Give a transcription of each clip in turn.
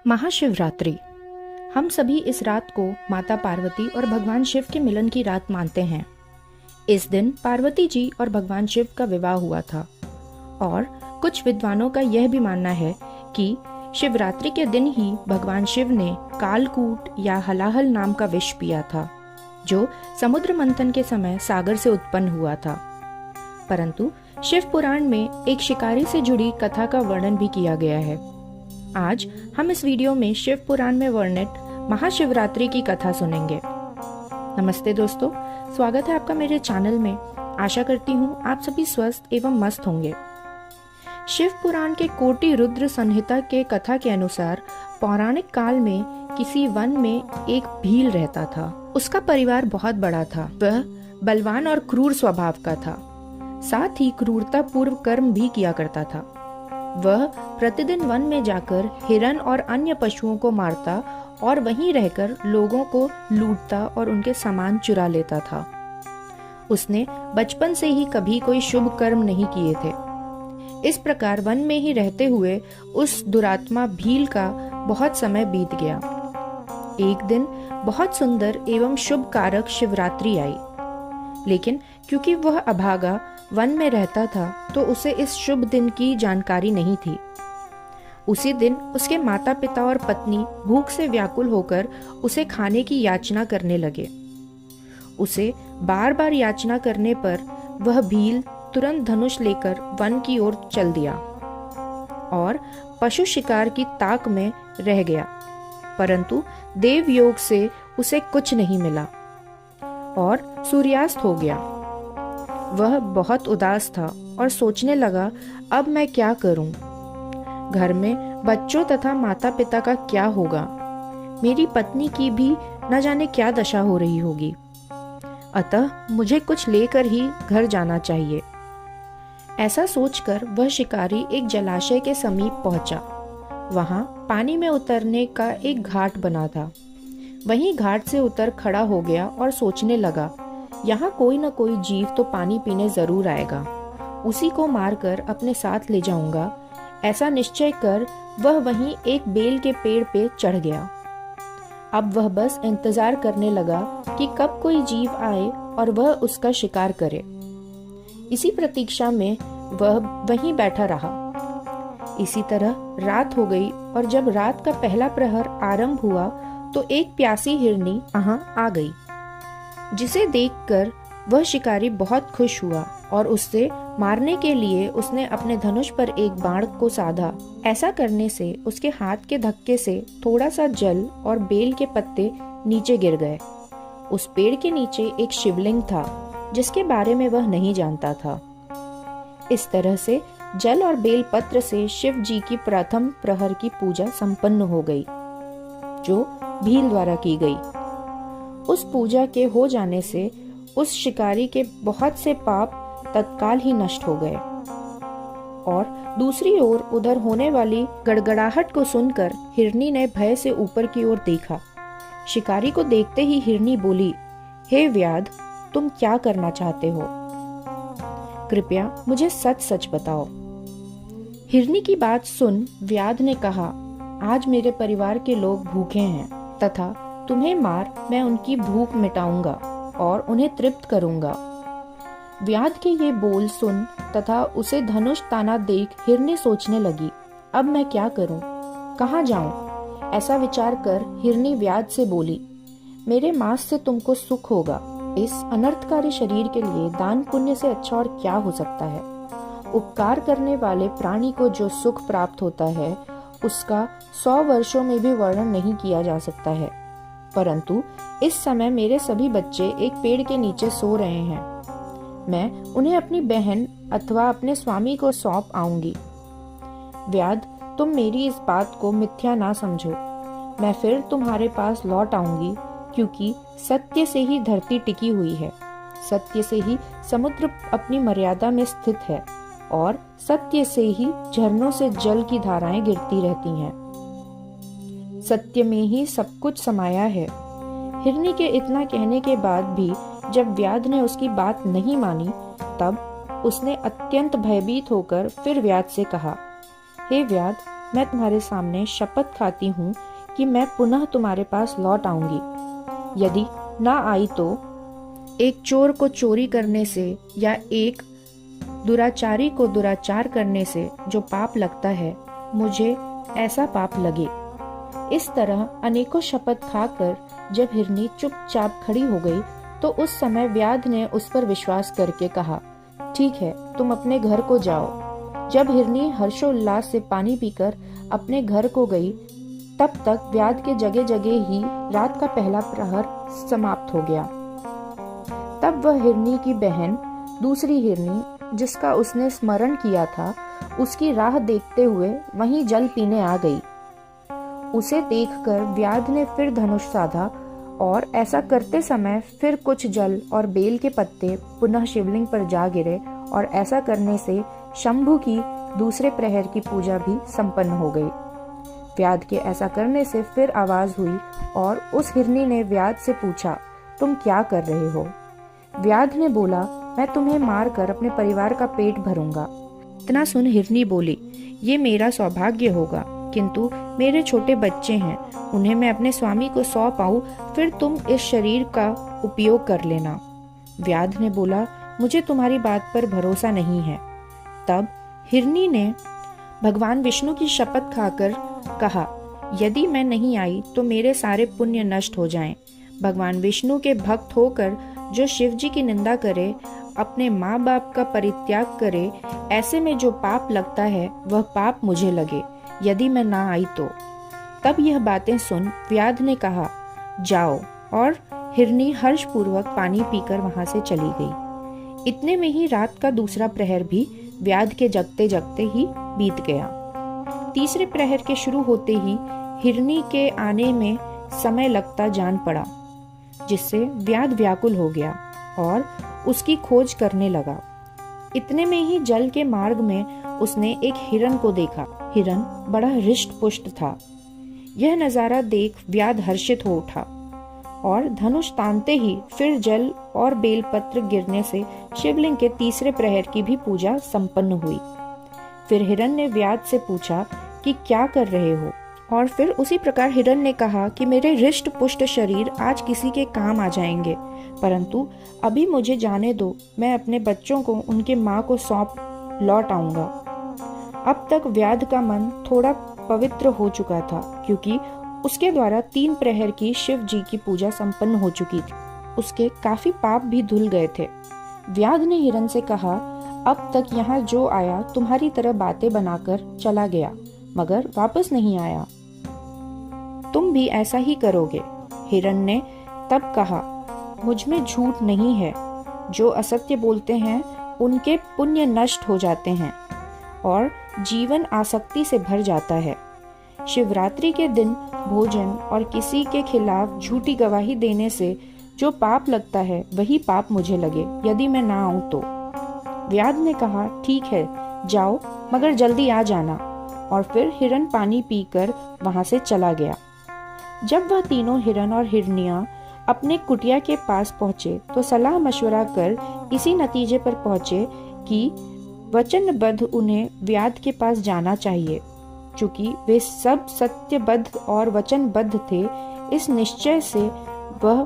महाशिवरात्रि। हम सभी इस रात को माता पार्वती और भगवान शिव के मिलन की रात मानते हैं। इस दिन पार्वती जी और भगवान शिव का विवाह हुआ था और कुछ विद्वानों का यह भी मानना है कि शिवरात्रि के दिन ही भगवान शिव ने कालकूट या हलाहल नाम का विष पिया था, जो समुद्र मंथन के समय सागर से उत्पन्न हुआ था। परंतु शिव पुराण में एक शिकारी से जुड़ी कथा का वर्णन भी किया गया है। आज हम इस वीडियो में शिव पुराण में वर्णित महाशिवरात्रि की कथा सुनेंगे। नमस्ते दोस्तों, स्वागत है आपका मेरे चैनल में। आशा करती हूँ आप सभी स्वस्थ एवं मस्त होंगे। शिव पुराण के कोटि रुद्र संहिता के कथा के अनुसार पौराणिक काल में किसी वन में एक भील रहता था। उसका परिवार बहुत बड़ा था। वह बलवान और क्रूर स्वभाव का था, साथ ही क्रूरता पूर्व कर्म भी किया करता था। वह प्रतिदिन वन में जाकर हिरन और अन्य पशुओं को मारता और वहीं रहकर लोगों को लूटता और उनके सामान चुरा लेता था। उसने बचपन से ही कभी कोई शुभ कर्म नहीं किए थे। इस प्रकार वन में ही रहते हुए उस दुरात्मा भील का बहुत समय बीत गया। एक दिन बहुत सुंदर एवं शुभ कारक शिवरात्रि आई, लेकिन क्योंकि वह अभागा वन में रहता था तो उसे इस शुभ दिन की जानकारी नहीं थी। उसी दिन उसके माता पिता और पत्नी भूख से व्याकुल होकर उसे खाने की याचना करने लगे। उसे बार बार याचना करने पर वह भील तुरंत धनुष लेकर वन की ओर चल दिया और पशु शिकार की ताक में रह गया। परंतु देव योग से उसे कुछ नहीं मिला और सूर्यास्त हो गया। वह बहुत उदास था और सोचने लगा, अब मैं क्या करूं? घर में बच्चों तथा माता पिता का क्या होगा? मेरी पत्नी की भी न जाने क्या दशा हो रही होगी। अतः मुझे कुछ लेकर ही घर जाना चाहिए। ऐसा सोचकर वह शिकारी एक जलाशय के समीप पहुंचा। वहां पानी में उतरने का एक घाट बना था। वहीं घाट से उतर खड़ा हो गया और सोचने लगा, यहाँ कोई न कोई जीव तो पानी पीने जरूर आएगा। उसी को मारकर अपने साथ ले जाऊंगा। ऐसा निश्चय कर वह वहीं एक बेल के पेड़ पे चढ़ गया। अब वह बस इंतजार करने लगा कि कब कोई जीव आए और वह उसका शिकार करे। इसी प्रतीक्षा में वह वहीं बैठा रहा। इसी तरह रात हो गई और जब रात का पहला प्रहर आरंभ हुआ तो एक प्यासी हिरनी वहां आ गई, जिसे देखकर वह शिकारी बहुत खुश हुआ और उससे मारने के लिए उसने अपने धनुष पर एक बाण को साधा। ऐसा करने से उसके हाथ के धक्के से थोड़ा सा जल और बेल के पत्ते नीचे गिर गए। उस पेड़ के नीचे एक शिवलिंग था, जिसके बारे में वह नहीं जानता था। इस तरह से जल और बेल पत्र से शिव जी की प्रथम प्रहर की पूजा संपन्न हो गई, जो भील द्वारा की गई। उस पूजा के हो जाने से उस शिकारी के बहुत से पाप तत्काल ही नष्ट हो गए। और दूसरी ओर उधर होने वाली गड़गड़ाहट को सुनकर हिरनी ने भय से ऊपर की ओर देखा। शिकारी को देखते ही हिरनी बोली, हे व्याध, तुम क्या करना चाहते हो? कृपया मुझे सच सच बताओ। हिरनी की बात सुन व्याध ने कहा, आज मेरे परिवार के लोग भूखे हैं तथा तुम्हें मार मैं उनकी भूख मिटाऊंगा और उन्हें तृप्त करूंगा। व्याध के ये बोल सुन तथा उसे धनुष ताना देख हिरनी सोचने लगी, अब मैं क्या करूं, कहाँ जाऊं? ऐसा विचार कर हिरनी व्याध से बोली, मेरे मांस से तुमको सुख होगा। इस अनर्थकारी शरीर के लिए दान पुण्य से अच्छा और क्या हो सकता है? उपकार करने वाले प्राणी को जो सुख प्राप्त होता है उसका 100 वर्षों में भी वर्णन नहीं किया जा सकता है। परंतु इस समय मेरे सभी बच्चे एक पेड़ के नीचे सो रहे हैं। मैं उन्हें अपनी बहन अथवा अपने स्वामी को सौंप आऊंगी। व्याध, तुम मेरी इस बात को मिथ्या ना समझो। मैं फिर तुम्हारे पास लौट आऊंगी, क्योंकि सत्य से ही धरती टिकी हुई है, सत्य से ही समुद्र अपनी मर्यादा में स्थित है और सत्य से ही झरनों से जल की धाराएं गिरती रहती हैं। सत्य में ही सब कुछ समाया है। हिरनी के इतना कहने के बाद भी जब व्याध ने उसकी बात नहीं मानी, तब उसने अत्यंत भयभीत होकर फिर व्याध से कहा, हे व्याध, मैं तुम्हारे सामने शपथ खाती हूँ कि मैं पुनः तुम्हारे पास लौट आऊंगी। यदि ना आई तो एक चोर को चोरी करने से या एक दुराचारी को दुराचार करने से जो पाप लगता है, मुझे ऐसा पाप लगे। इस तरह अनेकों शपथ खाकर जब हिरनी चुपचाप खड़ी हो गई तो उस समय व्याध ने उस पर विश्वास करके कहा, ठीक है, तुम अपने घर को जाओ। जब हिरनी हर्षोल्लास से पानी पीकर अपने घर को गई, तब तक व्याध के जगह जगह ही रात का पहला प्रहर समाप्त हो गया। तब वह हिरनी की बहन, दूसरी हिरनी जिसका उसने स्मरण किया था, उसकी राह देखते हुए वहीं जल पीने आ गई। उसे देखकर व्याध ने फिर धनुष साधा और ऐसा करते समय फिर कुछ जल और बेल के पत्ते पुनः शिवलिंग पर जा गिरे और ऐसा करने से शंभु की दूसरे प्रहर की पूजा भी संपन्न हो गई। व्याध के ऐसा करने से फिर आवाज हुई और उस हिरनी ने व्याध से पूछा, तुम क्या कर रहे हो? व्याध ने बोला, मैं तुम्हें मारकर अपने परिवार का पेट भरूंगा। इतना सुन हिरनी बोली, ये मेरा सौभाग्य होगा, किंतु मेरे छोटे बच्चे हैं, उन्हें मैं अपने स्वामी को सौंप आऊं, फिर तुम इस शरीर का उपयोग कर लेना। व्याध ने बोला, मुझे तुम्हारी बात पर भरोसा नहीं है। तब हिरनी ने भगवान विष्णु की शपथ खाकर कहा, यदि मैं नहीं आई तो मेरे सारे पुण्य नष्ट हो जाएं। भगवान विष्णु के भक्त होकर जो शिव जी की निंदा करे, अपने माँ बाप का परित्याग करे, ऐसे में जो पाप लगता है वह पाप मुझे लगे, यदि मैं ना आई तो। तब यह बातें सुन व्याध ने कहा, जाओ, और हिरनी हर्षपूर्वक पानी पीकर वहां से चली गई। इतने में ही रात का दूसरा प्रहर भी व्याध के जगते जगते ही बीत गया। तीसरे प्रहर के शुरू होते ही हिरनी के आने में समय लगता जान पड़ा, जिससे व्याध व्याकुल हो गया और उसकी खोज करने लगा। इतने में ही जल के मार्ग में उसने एक हिरन को देखा। हिरन बड़ा हृष्ट पुष्ट था। यह नजारा देख व्याध हर्षित हो उठा और धनुष तानते ही फिर जल और बेलपत्र गिरने से शिवलिंग के तीसरे प्रहर की भी पूजा संपन्न हुई। फिर हिरन ने व्याध से पूछा कि क्या कर रहे हो? और फिर उसी प्रकार हिरन ने कहा कि मेरे हृष्ट पुष्ट शरीर आज किसी के काम आ जाएंगे, परंतु अभी मुझे जाने दो, मैं अपने बच्चों को उनके माँ को सौंप लौट आऊंगा। अब तक व्याध का मन थोड़ा पवित्र हो चुका था, क्योंकि उसके द्वारा 3 प्रहर की शिव जी की पूजा संपन्न हो चुकी थी। उसके काफी पाप भी धुल गए थे। व्याध ने हिरन से कहा, अब तक यहाँ जो आया तुम्हारी तरह बातें बनाकर चला गया, मगर वापस नहीं आया। तुम भी ऐसा ही करोगे। हिरन ने तब कहा, मुझ में झूठ नहीं है। जो असत्य बोलते हैं उनके पुण्य नष्ट हो जाते हैं और जीवन आसक्ति से भर जाता है। शिवरात्रि के दिन भोजन और किसी के खिलाफ झूठी गवाही देने से जो पाप लगता है वही पाप मुझे लगे, यदि मैं ना आऊं तो। व्याध ने कहा, ठीक है, जाओ, मगर जल्दी आ जाना। और फिर हिरन पानी पीकर वहां से चला गया। जब वह तीनों हिरन और हिरनियां अपने कुटिया के पास पहुंचे तो सलाह मशवरा कर इसी नतीजे पर पहुंचे कि वचनबद्ध उन्हें व्याध के पास जाना चाहिए। चूंकि वे सब सत्यबद्ध और वचनबद्ध थे, इस निश्चय से वह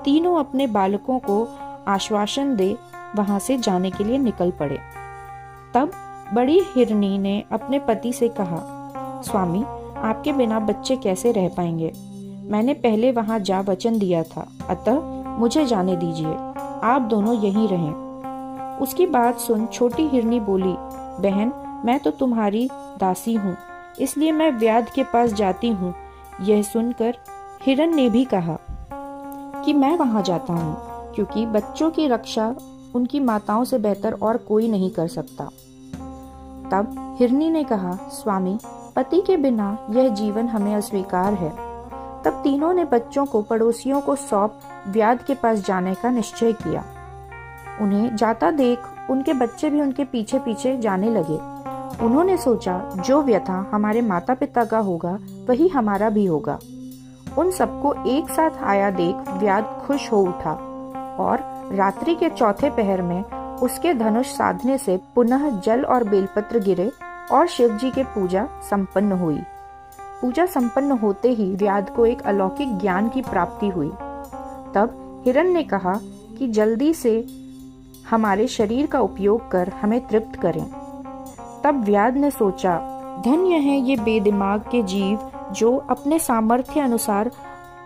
तीनों अपने बालकों को आश्वासन दे वहां से जाने के लिए निकल पड़े। तब बड़ी हिरनी ने अपने पति से कहा, स्वामी, आपके बिना बच्चे कैसे रह पाएंगे? मैंने पहले वहां जा वचन दिया था, अतः मुझे जाने दीजिए, आप दोनों यहीं रहें। उसकी बात सुन छोटी हिरनी बोली, बहन, मैं तो तुम्हारी दासी हूँ, इसलिए मैं व्याध के पास जाती हूँ। यह सुनकर हिरन ने भी कहा कि मैं वहां जाता हूँ, क्योंकि बच्चों की रक्षा उनकी माताओं से बेहतर और कोई नहीं कर सकता। तब हिरनी ने कहा, स्वामी, पति के बिना यह जीवन हमें अस्वीकार है। तब तीनों ने बच्चों को पड़ोसियों को सौंप व्याध के पास जाने का निश्चय किया। उन्हें जाता देख उनके बच्चे भी उनके पीछे पीछे जाने लगे। उन्होंने सोचा, जो व्यथा हमारे माता पिता का होगा वही हमारा भी होगा। उन सबको एक साथ आया देख व्याध खुश हो उठा और रात्रि के चौथे पहर में उसके धनुष साधने से पुनः जल और बेलपत्र गिरे और शिव जी के पूजा संपन्न हुई। पूजा संपन्न होते ही व्याध को एक अलौकिक ज्ञान की प्राप्ति हुई। तब हिरण ने कहा कि जल्दी से हमारे शरीर का उपयोग कर हमें तृप्त करें। तब व्याध ने सोचा, धन्य है ये बेदिमाग के जीव जो अपने सामर्थ्य अनुसार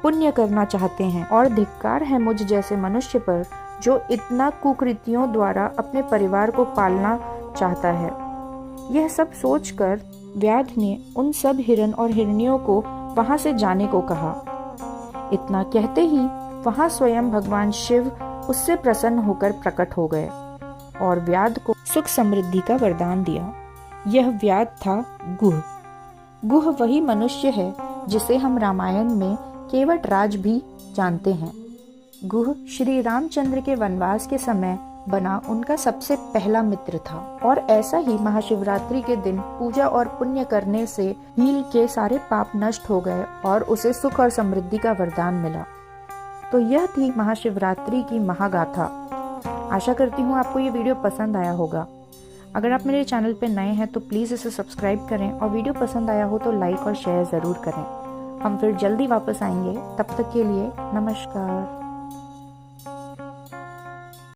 पुण्य करना चाहते हैं, और धिक्कार है मुझ जैसे मनुष्य पर जो इतना कुकृतियों द्वारा अपने परिवार को पालना चाहता है। यह सब सोचकर व्याध ने उन सब हिरण और हिरनियों को वहां से जाने को कहा। इतना कहते ही वहां स्वयं भगवान शिव उससे प्रसन्न होकर प्रकट हो गए और व्याध को सुख समृद्धि का वरदान दिया। यह व्याध था गुह। गुह वही मनुष्य है जिसे हम रामायण में केवट राज भी जानते हैं। गुह श्री रामचंद्र के वनवास के समय बना उनका सबसे पहला मित्र था, और ऐसा ही महाशिवरात्रि के दिन पूजा और पुण्य करने से हील के सारे पाप नष्ट हो गए और उसे सुख और समृद्धि का वरदान मिला। तो यह थी महाशिवरात्रि की महागाथा। आशा करती हूँ आपको ये वीडियो पसंद आया होगा। अगर आप मेरे चैनल पर नए हैं तो प्लीज़ इसे सब्सक्राइब करें, और वीडियो पसंद आया हो तो लाइक और शेयर ज़रूर करें। हम फिर जल्दी वापस आएंगे, तब तक के लिए नमस्कार।